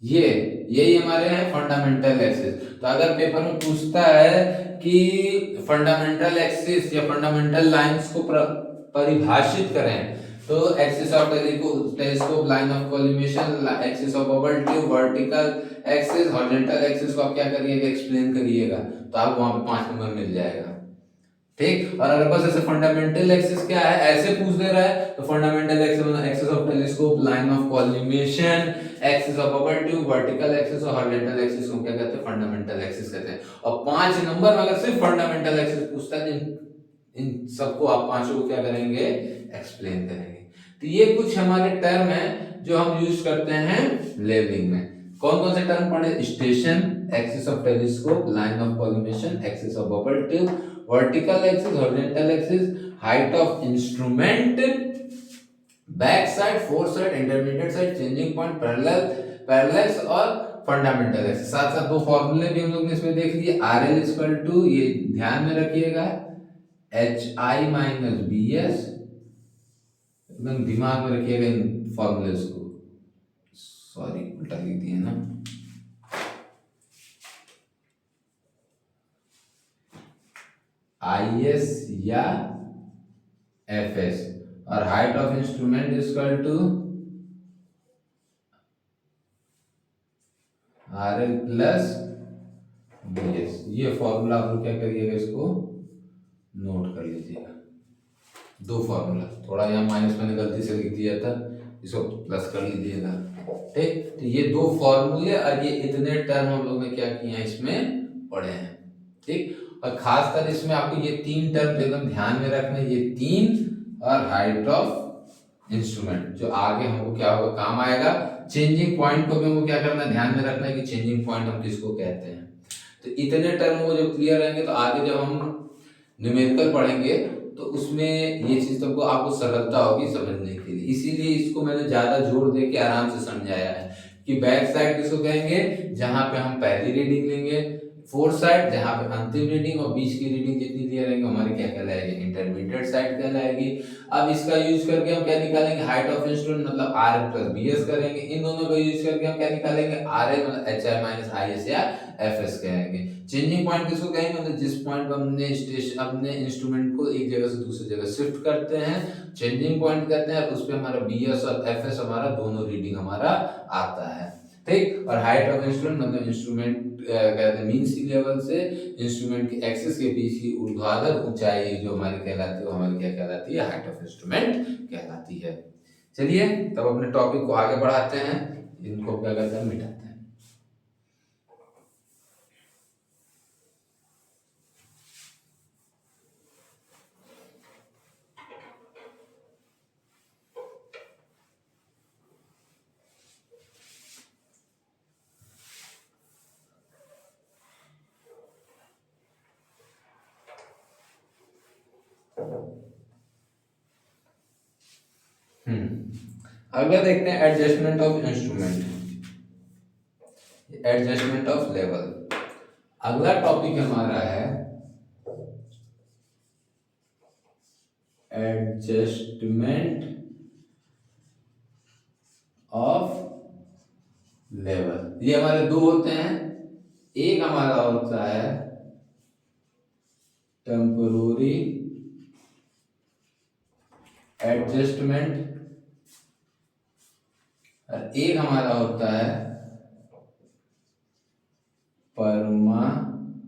ये यही हमारे हैं फंडामेंटल एक्सिस। तो अगर पेपर में पूछता है कि फंडामेंटल एक्सिस या फंडामेंटल लाइंस को परिभाषित करें, तो axis of telescope, line of collimation, axis of bubble tube, vertical axis, horizontal axis को आप क्या करिएगा, एक्सप्लेन करिएगा, तो आपको वहां पे 5 नंबर मिल जाएगा। ठीक। और अगर बस ऐसे फंडामेंटल एक्सिस क्या है ऐसे पूछ दे रहा है, तो फंडामेंटल एक्सिस मतलब axis of telescope, line of collimation, axis of bubble tube, vertical axis और हॉरिजॉन्टल एक्सिस को क्या कहते हैं, फंडामेंटल एक्सिस कहते हैं। और 5 नंबर में अगर सिर्फ फंडामेंटल एक्सिस पूछता है, इन सबको आप पांचों को क्या करेंगे, एक्सप्लेन करेंगे। तो ये कुछ हमारे टर्म है जो हम यूज करते हैं लेवलिंग में। कौन कौन से टर्म पढ़े, station, axis of telescope, line of collimation, axis of bubble tube, vertical axis, horizontal axis, height of instrument, back side, four side, intermediate side, changing point, parallax और फंडामेंटल एक्सिस। साथ साथ 2 फॉर्मूले भी हम लोग ने इसमें देख लिए। RL इक्वल टू, ये ध्यान में रखिएगा, HI माइनस BS, एकदम दिमाग में रखिएगा इन फॉर्मूलेस को। सॉरी उल्टा लिख दिए ना, IS या FS, और height of instrument equal to RL plus BS। ये फॉर्मूला आप लोग क्या करिएगा, इसको नोट कर लीजिएगा। 2 फॉर्मूला, थोड़ा यहाँ माइनस मैंने गलती से लिख दिया था, इसको प्लस कर लीजिएगा। ठीक। तो ये 2 फॉर्मूले और ये इतने टर्म हम लोग ने क्या किए हैं, इसमें पढ़े हैं। ठीक। और खासकर इसमें आपको ये 3 टर्म एकदम ध्यान में रखना, ये 3 और हाइट ऑफ इंस्ट्रूमेंट, जो आगे हमको क्या होगा, काम आएगा। चेंजिंग पॉइंट को भी हमको क्या करना, ध्यान में रखना है कि चेंजिंग पॉइंट हम किसको कहते हैं। तो इतने टर्म वो जब क्लियर रहेंगे तो आगे जब हम न्यूमेरिकल पढ़ेंगे तो उसमें ये चीज तुमको आपको सरलता होगी समझने के लिए, इसीलिए इसको मैंने ज्यादा जोर दे के आराम से समझाया है कि बैक साइड किसको कहेंगे, जहां पे हम पहली रीडिंग लेंगे, फोर्थ साइड जहां पे अंतिम रीडिंग, और बीच की रीडिंग जितनी दिए रहेंगे हमारी क्या कहलाएगी, इंटरमीडिएट साइड कहलाएगी। अब इसका यूज करके हम क्या निकालेंगे, हाइट ऑफ इंस्ट्रूमेंट मतलब आर प्लस बी एस करेंगे, इन दोनों का यूज करके हम क्या निकालेंगे, आर ए मतलब H I minus I S या एफ एस कहेंगे। चेंजिंग पॉइंट किसको कहेंगे, मतलब जिस पॉइंट पर हमने स्टेशन अपने इंस्ट्रूमेंट को एक जगह से दूसरी जगह शिफ्ट करते हैं, चेंजिंग पॉइंट कहते हैं, उस पे हमारा बी एस और एफ एस हमारा दोनों रीडिंग हमारा आता है, ठीक। और हाइट ऑफ इंस्ट्रूमेंट मतलब इंस्ट्रूमेंट कहते हैं मीन सी लेवल से इंस्ट्रूमेंट के एक्सिस के बीच की ऊर्ध्वाधर ऊंचाई जो हमारी कहलाती है वो हमारी क्या कहलाती है, हाइट ऑफ इंस्ट्रूमेंट कहलाती है। चलिए तब अपने टॉपिक को आगे बढ़ाते हैं, इनको क्या कहते हैं, मिटाते हैं। अगला देखते हैं adjustment of instrument, adjustment of level. अगला टॉपिक हमारा है एडजस्टमेंट ऑफ लेवल। ये हमारे दो होते हैं, एक हमारा होता है टेम्पोररी एडजस्टमेंट और एक हमारा होता है परमानेंट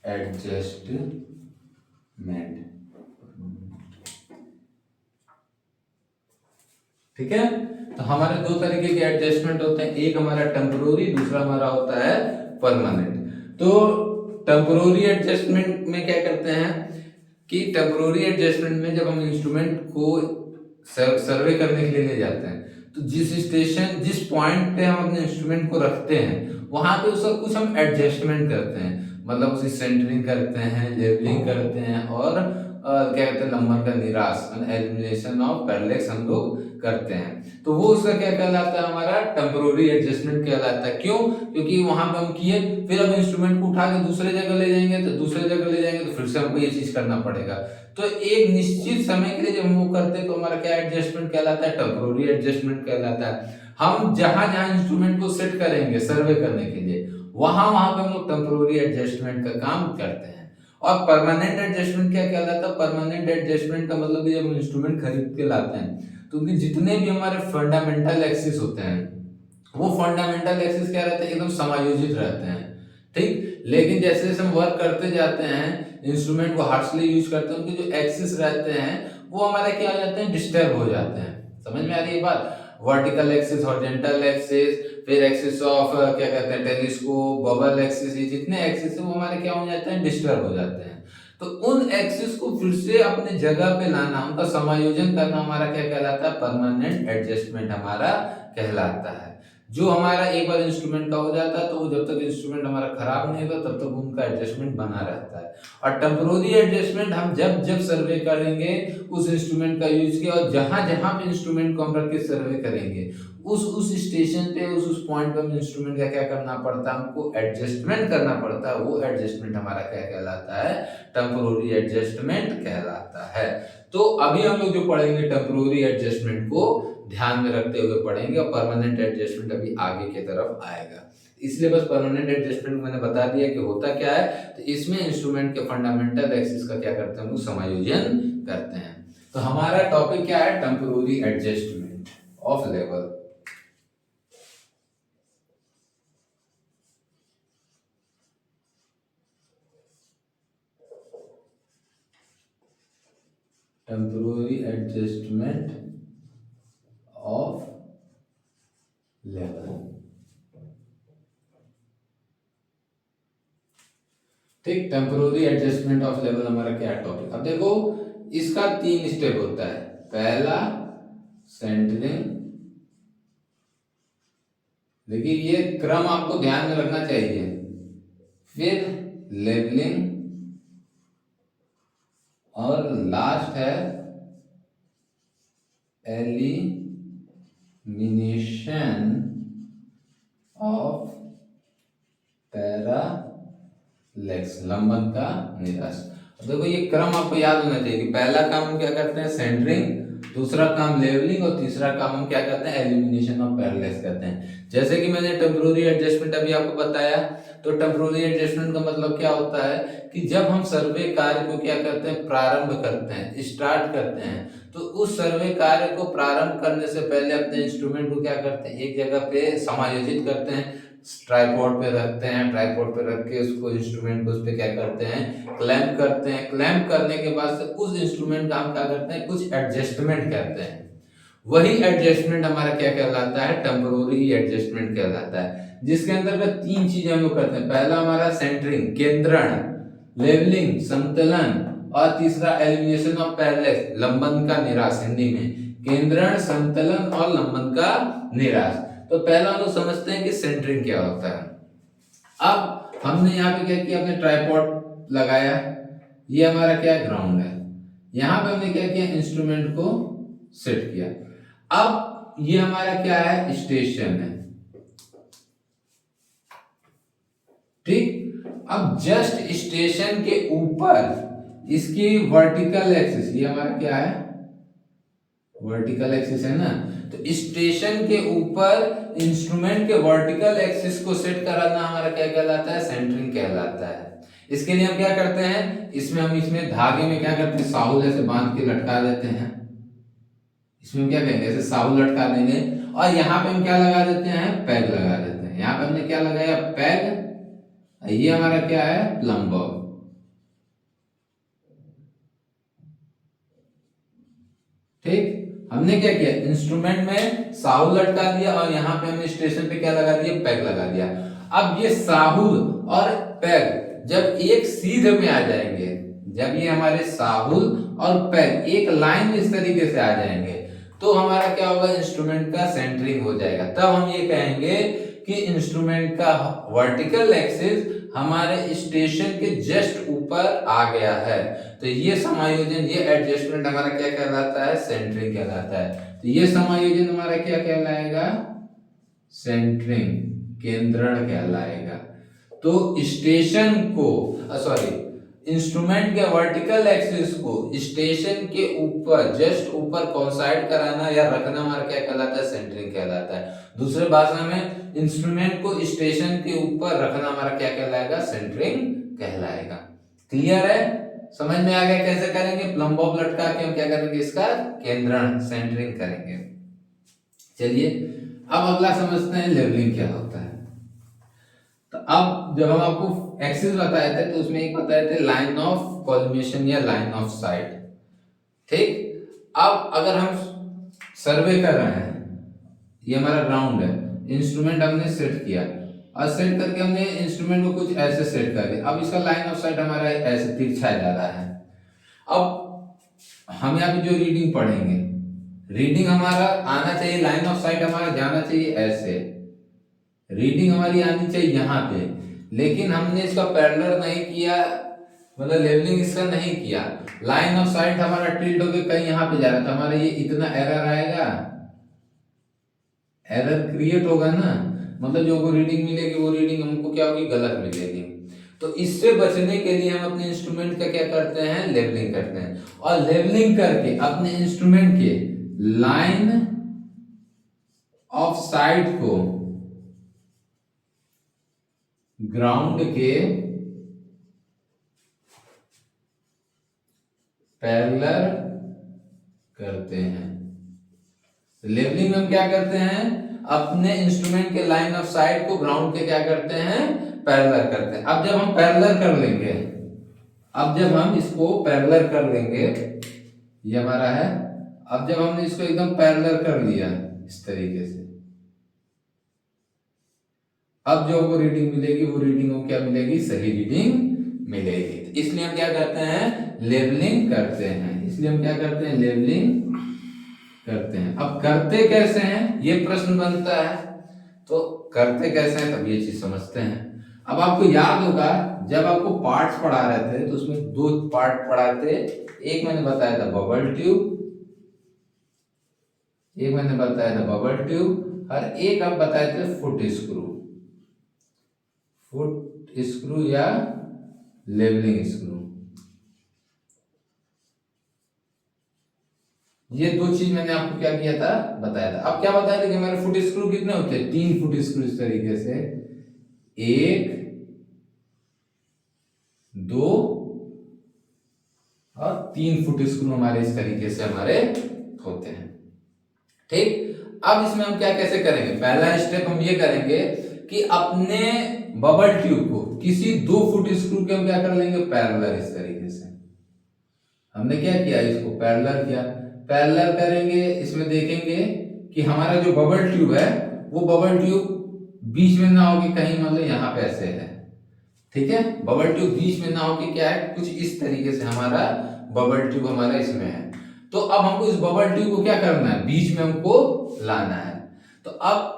एडजस्टमेंट। ठीक है, तो हमारे दो तरीके के एडजस्टमेंट होते हैं, एक हमारा टेम्पोररी, दूसरा हमारा होता है परमानेंट। तो टेम्पोररी एडजस्टमेंट में क्या करते हैं कि टेम्पोररी एडजस्टमेंट में जब हम इंस्ट्रूमेंट को सर्वे करने के लिए ले जाते हैं, तो जिस स्टेशन जिस पॉइंट पे हम अपने इंस्ट्रूमेंट को रखते हैं वहां पे उसका कुछ हम एडजस्टमेंट करते हैं, मतलब उसकी सेंटरिंग करते हैं, लेवलिंग करते हैं, और क्या कहते हैं लंबन का निराश एलिमिनेशन ऑफ पैरेलैक्स हम लोग करते हैं। तो वो उसका क्या कहलाता है, हमारा टेम्पोररी एडजस्टमेंट कहलाता है। क्यों, क्योंकि वहां पे हम किए, फिर अब इंस्ट्रूमेंट को उठा के दूसरे जगह ले जाएंगे, तो दूसरे जगह ले जाएंगे तो फिर से हमको ये चीज करना पड़ेगा। तो एक निश्चित समय के लिए जब हम वो करते हैं तो हमारा क्या एडजस्टमेंट कहलाता है, टेम्पोररी एडजस्टमेंट कहलाता है। हम जहां जहां इंस्ट्रूमेंट को सेट करेंगे सर्वे करने के लिए, वहां वहां पे हम लोग टेम्पोररी एडजस्टमेंट का काम करते हैं। और परमानेंट एडजस्टमेंट क्या कहलाता है, परमानेंट एडजस्टमेंट का मतलब कि जब हम इंस्ट्रूमेंट खरीद के लाते हैं तो उनके जितने भी हमारे फंडामेंटल एक्सिस होते हैं, वो फंडामेंटल एक्सिस क्या रहते हैं, एकदम समायोजित रहते हैं, ठीक। लेकिन जैसे जैसे हम वर्क करते जाते हैं, इंस्ट्रूमेंट को हार्शली यूज करते हैं, उनके जो एक्सिस रहते हैं वो हमारे क्या हो जाते हैं, डिस्टर्ब हो जाते हैं। समझ में आ रही है बात, वर्टिकल एक्सिस, हॉरिजॉन्टल एक्सिस, फिर एक्सिस ऑफ क्या कहते हैं टेलीस्कोप, बबल एक्सिस, ये जितने एक्सिस है वो हमारे क्या हो जाते हैं, डिस्टर्ब हो जाते हैं। तो उन एक्सिस को फिर से अपने जगह पे लाना, उनका समायोजन करना हमारा क्या कहलाता है, परमानेंट एडजस्टमेंट हमारा कहलाता है। जो हमारा एक बार इंस्ट्रूमेंट का हो जाता है तो वो जब तक इंस्ट्रूमेंट हमारा खराब नहीं होता तब तक उनका एडजस्टमेंट बना रहता है। और टेम्पोररी एडजस्टमेंट हम जब जब सर्वे करेंगे उस इंस्ट्रूमेंट का यूज किया, और जहां जहां पे इंस्ट्रूमेंट को हम रख के सर्वे करेंगे उस स्टेशन पे उस पॉइंट पे इंस्ट्रूमेंट का क्या करना पड़ता है, हमको एडजस्टमेंट करना पड़ता है। वो एडजस्टमेंट हमारा क्या कहलाता है, टेम्पोररी एडजस्टमेंट कहलाता है। तो अभी हम लोग जो पढ़ेंगे टेम्पोररी एडजस्टमेंट को ध्यान में रखते हुए पढ़ेंगे, और परमानेंट एडजस्टमेंट अभी आगे की तरफ आएगा। इसलिए बस परमानेंट एडजस्टमेंट मैंने बता दिया कि होता क्या है। तो इसमें इंस्ट्रूमेंट के फंडामेंटल एक्सिस का क्या करते हैं, हम लोग समायोजन करते हैं। तो हमारा टॉपिक क्या है, temporary adjustment of level. Temporary adjustment of level, ठीक। टेम्पोररी एडजस्टमेंट ऑफ लेवल हमारा क्या टॉपिक। अब देखो इसका 3 स्टेप होता है। पहला सेंटरिंग, देखिए ये क्रम आपको ध्यान में रखना चाहिए, फिर लेवलिंग, और लास्ट है एलिमिनेशन ऑफ पैरालेक्स, लंबन का निराश। देखो ये क्रम आपको याद होना चाहिए कि पहला काम हम क्या करते हैं, सेंटरिंग, दूसरा काम लेवलिंग, और तीसरा काम हम क्या करते हैं, एलिमिनेशन ऑफ पैरालेक्स करते हैं। जैसे कि मैंने टेम्पोररी एडजस्टमेंट अभी आपको बताया, तो टेम्पोररी एडजस्टमेंट का मतलब क्या होता है कि जब हम सर्वे कार्य को क्या करते हैं, प्रारंभ करते हैं, स्टार्ट करते हैं, तो उस सर्वे कार्य को प्रारंभ करने से पहले अपने इंस्ट्रूमेंट को क्या करते हैं, एक जगह पे समायोजित करते हैं, ट्राइपॉड पे रखते हैं, ट्राइपॉड पे रख के उसको इंस्ट्रूमेंट को उस पे क्या करते हैं, क्लैंप करते हैं। क्लैंप करने के बाद से उस इंस्ट्रूमेंट का हम क्या करते हैं, कुछ एडजस्टमेंट करते हैं। वही एडजस्टमेंट हमारा क्या कहलाता है, टेम्पोररी एडजस्टमेंट कहलाता है, जिसके अंतर्गत तीन चीजें हम लोग करते हैं। पहला हमारा सेंटरिंग, केंद्रण, लेवलिंग, समतलन, और तीसरा एलिमिनेशन ऑफ पैरेलैक्स, लंबन का निराश, हिंदी में केंद्रण, समतलन और लंबन का निराश। तो पहला हम लोग समझते हैं कि सेंटरिंग क्या होता है। अब हमने यहाँ पे क्या किया, अपने ट्राइपॉड लगाया, ये हमारा क्या ग्राउंड है, यहाँ पे हमने क्या किया, इंस्ट्रूमेंट को सेट किया। अब ये हमारा क्या है, स्टेशन है, ठीक। अब जस्ट स्टेशन के ऊपर इसकी वर्टिकल एक्सिस, ये हमारा क्या है, वर्टिकल एक्सिस है ना, तो स्टेशन के ऊपर इंस्ट्रूमेंट के वर्टिकल एक्सिस को सेट कराना हमारा क्या कहलाता है, सेंटरिंग कहलाता है। इसके लिए हम क्या करते हैं, इसमें धागे में क्या करते हैं, साहुल ऐसे बांध के लटका देते हैं। इसमें क्या कहेंगे, ऐसे साहुल लटका देंगे, और यहाँ पे हम क्या लगा देते हैं, पैग लगा देते हैं। यहाँ पे हमने क्या लगाया, पैग, ये हमारा क्या है, प्लम बॉब, ठीक। हमने क्या किया, इंस्ट्रूमेंट में साहुल लटका दिया, और यहाँ पे हमने स्टेशन पे क्या लगा दिया, पैग लगा दिया। अब ये साहुल और पैग जब एक सीध में आ जाएंगे, जब ये हमारे साहुल और पैग एक लाइन में इस तरीके से आ जाएंगे, तो हमारा क्या होगा, इंस्ट्रूमेंट का सेंटरिंग हो जाएगा। तब हम ये कहेंगे कि इंस्ट्रूमेंट का वर्टिकल एक्सिस हमारे स्टेशन के जस्ट ऊपर आ गया है। तो ये समायोजन, ये एडजस्टमेंट हमारा क्या कहलाता है, सेंटरिंग कहलाता है। तो ये समायोजन हमारा क्या कहलाएगा, सेंटरिंग, केंद्रण कहलाएगा। तो स्टेशन को इंस्ट्रूमेंट के वर्टिकल एक्सिस को स्टेशन के ऊपर, जस्ट ऊपर कोइंसाइड कराना या रखना हमारा क्या कहलाता है, सेंटरिंग कहलाता है। दूसरे भाषा में इंस्ट्रूमेंट को स्टेशन के ऊपर रखना हमारा क्या कहलाएगा, सेंटरिंग कहलाएगा। क्लियर है, समझ में आ गया कैसे करेंगे, प्लम बॉब लटका के हम क्या करेंगे, इसका केंद्रण, सेंटरिंग करेंगे। चलिए अब अगला समझते हैं, लेवलिंग क्या होता है। तो अब जब हम आपको एक्सिस बताए थे, तो उसमें एक बताए थे लाइन ऑफ कॉलिमेशन या लाइन ऑफ साइट, ठीक। अब अगर हम सर्वे कर रहे हैं, ये हमारा ग्राउंड है, इंस्ट्रूमेंट हमने सेट किया, और सेट करके हमने इंस्ट्रूमेंट को कुछ ऐसे सेट कर दिया। अब इसका लाइन ऑफ साइट हमारा ऐसे तिरछा जा रहा है। अब हम यहाँ पे जो रीडिंग पढ़ेंगे, रीडिंग हमारा आना चाहिए, लाइन ऑफ साइट हमारा जाना चाहिए ऐसे, रीडिंग हमारी आनी चाहिए यहाँ पे, लेकिन हमने इसका पैरेलल नहीं किया, मतलब लेवलिंग इसका नहीं किया। लाइन ऑफ साइट हमारा टिल्ट होके कहीं यहाँ पे जा रहा था, हमारा ये इतना एरर आएगा, एरर क्रिएट होगा ना, मतलब जो को रीडिंग मिलेगी वो रीडिंग हमको क्या होगी, गलत मिलेगी। तो इससे बचने के लिए हम अपने इंस्ट्रूमेंट का क्या करते हैं, लेवलिंग करते हैं, और लेवलिंग करके अपने इंस्ट्रूमेंट के लाइन ऑफ साइट को ग्राउंड के पैरेलल करते हैं। लेवलिंग में हम क्या करते हैं, अपने इंस्ट्रूमेंट के लाइन ऑफ साइट को ग्राउंड के क्या करते हैं, पैरेलल करते हैं। अब जब हम पैरेलल कर लेंगे, अब जब हम इसको पैरेलल कर लेंगे, ये हमारा है, अब जब हमने इसको एकदम पैरेलल कर लिया इस तरीके से, अब जो हमको रीडिंग मिलेगी वो रीडिंग को क्या मिलेगी, सही रीडिंग मिलेगी। तो इसलिए हम क्या करते हैं, लेवलिंग करते हैं। इसलिए हम क्या करते हैं, लेवलिंग करते हैं। अब करते कैसे हैं, ये प्रश्न बनता है, तो करते कैसे हैं, तब ये चीज समझते हैं। अब आपको याद होगा जब आपको पार्ट्स पढ़ा रहे थे तो उसमें दो पार्ट पढ़ाए थे, एक मैंने बताया था बबल ट्यूब, एक मैंने बताया था बबल ट्यूब, और एक आप बताए थे फुट स्क्रू, फुट स्क्रू या लेवलिंग स्क्रू। ये दो चीज मैंने आपको क्या किया था, बताया था। अब क्या बताया था कि हमारे फुट स्क्रू कितने होते हैं, 3 फुट स्क्रू इस तरीके से, 1 2 और 3 फुट स्क्रू हमारे इस तरीके से हमारे होते हैं। ठीक, अब इसमें हम क्या कैसे करेंगे, पहला स्टेप हम ये करेंगे कि अपने बबल ट्यूब को किसी 2 फुट स्क्रू के हम क्या कर लेंगे, पैरेलल इस तरीके से। हमने क्या किया, इसको पैरेलल किया, पैरेलल करेंगे, इसमें देखेंगे कि हमारा जो बबल ट्यूब है वो बबल ट्यूब बीच में ना हो कि कहीं मतलब यहाँ पे ऐसे है, ठीक है, बबल ट्यूब बीच में ना हो कि क्या है, कुछ इस तरीके से हमारा बबल ट्यूब हमारा इसमें है। तो अब हमको इस बबल ट्यूब को क्या करना है, बीच में हमको लाना है। तो अब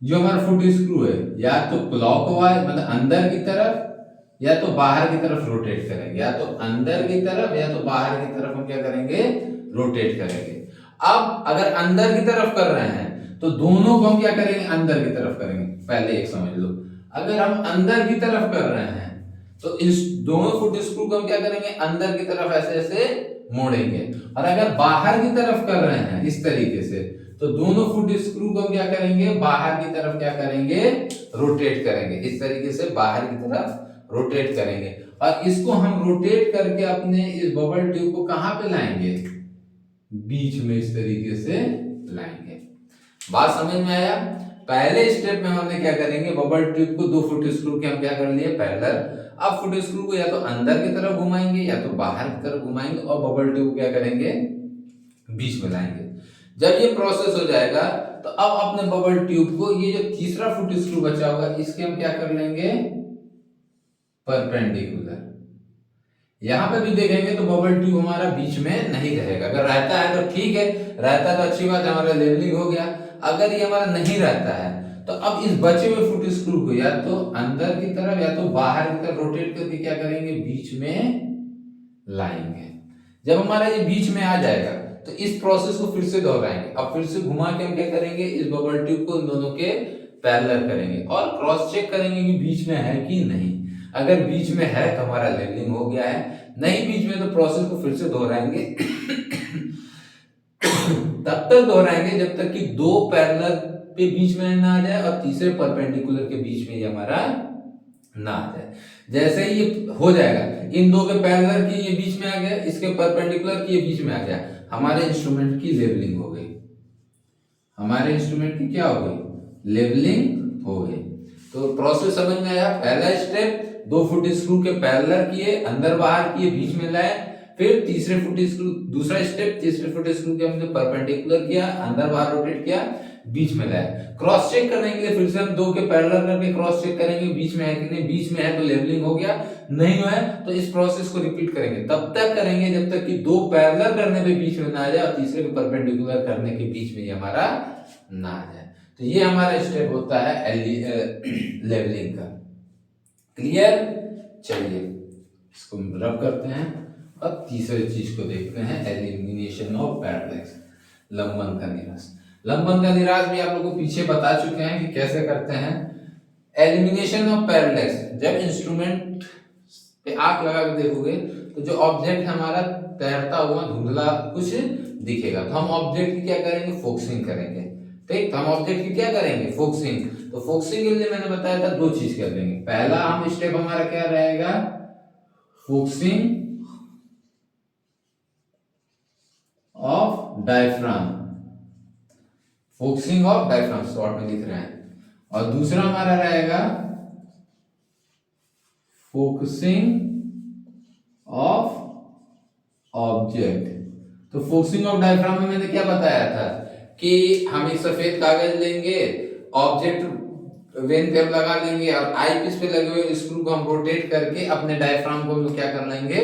जो हमारा फुट स्क्रू है या तो क्लॉकवाइज मतलब अंदर की तरफ या तो बाहर की तरफ रोटेट करेंगे, या तो अंदर की तरफ या तो बाहर की तरफ हम क्या करेंगे, रोटेट करेंगे। अब अगर अंदर की तरफ कर रहे हैं तो दोनों को हम क्या करेंगे, अंदर की तरफ करेंगे। पहले एक समझ लो, अगर हम अंदर की तरफ कर रहे हैं तो इस दोनों फुट स्क्रू को हम क्या करेंगे, अंदर की तरफ ऐसे ऐसे मोड़ेंगे, और अगर बाहर की तरफ कर रहे हैं इस तरीके से तो दोनों फुट स्क्रू को हम क्या करेंगे, बाहर की तरफ क्या करेंगे, रोटेट करेंगे, इस तरीके से बाहर की तरफ रोटेट करेंगे। और इसको हम रोटेट करके अपने इस बबल ट्यूब को कहां पे लाएंगे, बीच में इस तरीके से लाएंगे। बात समझ में आया। पहले स्टेप में हमने क्या करेंगे, बबल ट्यूब को 2 फुट स्क्रू के हम क्या कर लिए, पैरेलल। अब फुट स्क्रू को या तो अंदर की तरफ घुमाएंगे या तो बाहर की तरफ घुमाएंगे, और बबल ट्यूब को क्या करेंगे, बीच में लाएंगे। जब ये प्रोसेस हो जाएगा तो अब अपने बबल ट्यूब को, ये जो तीसरा फुट स्क्रू बचा होगा इसके हम क्या कर लेंगे, परपेंडिकुलर। यहां पे भी देखेंगे तो बबल ट्यूब हमारा बीच में नहीं रहेगा, अगर रहता है तो ठीक है, रहता है तो अच्छी बात है, हमारा लेवलिंग हो गया। अगर ये हमारा नहीं रहता है तो अब इस बचे हुए फुट स्क्रू को या तो अंदर की तरफ या तो बाहर की तरफ रोटेट करके क्या करेंगे, बीच में लाएंगे। जब हमारा ये बीच में आ जाएगा तो इस प्रोसेस को फिर से दोहराएंगे। अब फिर से घुमा के हम क्या करेंगे, इस बबल ट्यूब को इन दोनों के पैरेलल करेंगे और क्रॉस चेक करेंगे कि बीच में है कि नहीं। अगर बीच में है तो हमारा लेवलिंग हो गया है, नहीं बीच में तो प्रोसेस को फिर से दोहराएंगे तब तक दोहराएंगे जब तक कि 2 पैरेलल पे बीच में ना आ जाए और तीसरे परपेंडिकुलर के बीच में ये हमारा ना आ जाए। जैसे ही ये हो जाएगा, इन 2 के पैरेलल की ये बीच में आ गया, इसके परपेंडिकुलर की ये बीच में आ गया, हमारे इंस्ट्रूमेंट की लेवलिंग हो गई। हमारे इंस्ट्रूमेंट की क्या हो गई, लेवलिंग हो गई। तो प्रोसेस समझ में आया। पहला स्टेप 2 फुट स्क्रू के पैरेलल किए, अंदर बाहर किए, बीच में लाए। फिर तीसरे फुट स्क्रू, दूसरा स्टेप तीसरे फुट स्क्रू के हमने परपेंडिकुलर किया, अंदर बाहर रोटेट किया, बीच में लाए। क्रॉस चेक करने के लिए फिर से हम 2 के पैरेलल करके क्रॉस चेक करेंगे बीच में है कि नहीं, बीच में है तो लेवलिंग हो गया, नहीं है तो इस प्रोसेस को रिपीट करेंगे। तब तक करेंगे जब तक कि 2 पैरेलल करने पे बीच में ना आ जाए और तीसरे को परपेंडिकुलर करने के बीच में ये हमारा ना आ जाए। तो ये हमारा स्टेप होता है लेवलिंग का। क्लियर। चलिए इसको रब करते हैं और तीसरे चीज को देखते हैं, एलिमिनेशन ऑफ पैरेलल्स, लंबन का निराश। लंबन का निराश भी आप लोगों को पीछे बता चुके हैं कि कैसे करते हैं। एलिमिनेशन ऑफ पैरेलल्स, जब इंस्ट्रूमेंट पे आंख लगा के देखोगे तो जो ऑब्जेक्ट हमारा तैरता हुआ धुंधला कुछ दिखेगा, तो हम ऑब्जेक्ट की क्या करेंगे, फोकसिंग करेंगे। ठीक, तो हम ऑब्जेक्ट की क्या करेंगे, फोकसिंग। तो फोकसिंग के लिए मैंने बताया था 2 चीज कर लेंगे। पहला हम स्टेप हमारा क्या रहेगा, focusing of diaphragm, focusing of diaphragm short में लिख रहे हैं। और दूसरा हमारा रहेगा फोकसिंग ऑफ ऑब्जेक्ट। तो फोकसिंग ऑफ डायफ्राम में मैंने क्या बताया था कि हम एक सफेद कागज लेंगे, ऑब्जेक्ट वेन पे हम लगा लेंगे और आई पीस पे लगे हुए स्क्रू को हम रोटेट करके अपने डायफ्राम को हम क्या कर लेंगे,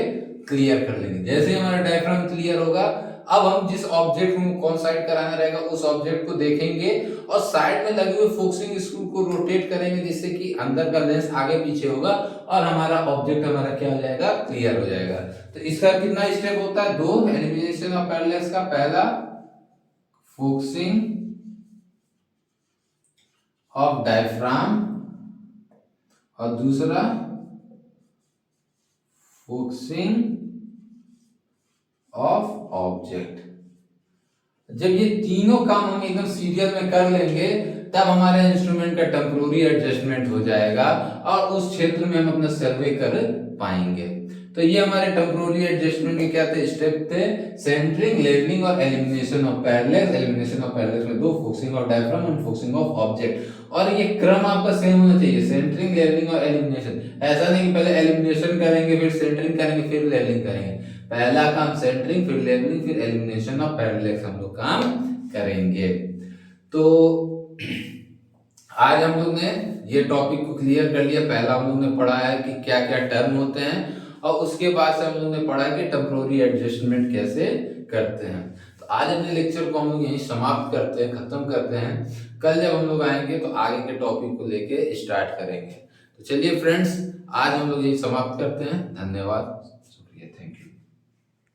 क्लियर कर लेंगे। जैसे हमारा डायफ्राम क्लियर होगा, अब हम जिस ऑब्जेक्ट को कौन साइड कराना रहेगा उस ऑब्जेक्ट को देखेंगे और साइड में लगे हुए फोकसिंग स्क्रू को रोटेट करेंगे जिससे कि अंदर का लेंस आगे पीछे होगा और हमारा ऑब्जेक्ट हमारा क्या हो जाएगा, क्लियर हो जाएगा। तो इसका कितना स्टेप होता है, 2 एलिमिनेशन ऑफ पैरेलल्स का। पहला फोकसिंग ऑफ डायफ्राम और दूसरा फोकसिंग ऑफ ऑब्जेक्ट। जब ये तीनों काम हम एकदम सीरियल में कर लेंगे तब हमारे इंस्ट्रूमेंट का टेम्पोररी एडजस्टमेंट हो जाएगा और उस क्षेत्र में हम अपना सर्वे कर पाएंगे। तो ये हमारे टेम्पोररी एडजस्टमेंट के क्या थे, स्टेप थे, सेंटरिंग, लेवलिंग और elimination of parallels. Elimination of parallels में 2, फोकसिंग ऑफ डायफ्राम और फोकसिंग ऑफ ऑब्जेक्ट। और ये क्रम आपका सेम होना चाहिए, सेंटरिंग, लेवलिंग और एलिमिनेशन। ऐसा नहीं कि पहले एलिमिनेशन करेंगे फिर सेंटरिंग करेंगे फिर लेवलिंग करेंगे। पहला काम सेंटरिंग, फिर लेवलिंग, फिर एलिमिनेशन ऑफ पैरेलल्स हम लोग काम करेंगे। तो आज हम लोग ने ये टॉपिक को क्लियर कर लिया। पहला हम लोग ने पढ़ा है कि क्या क्या टर्म होते हैं और उसके बाद से हम लोग ने पढ़ा कि टेम्पोररी एडजस्टमेंट कैसे करते हैं। तो आज अपने लेक्चर को हम लोग यहीं समाप्त करते हैं, खत्म करते हैं। कल जब हम लोग आएंगे तो आगे के टॉपिक को लेके स्टार्ट करेंगे। तो चलिए फ्रेंड्स, आज हम लोग यही समाप्त करते हैं। धन्यवाद।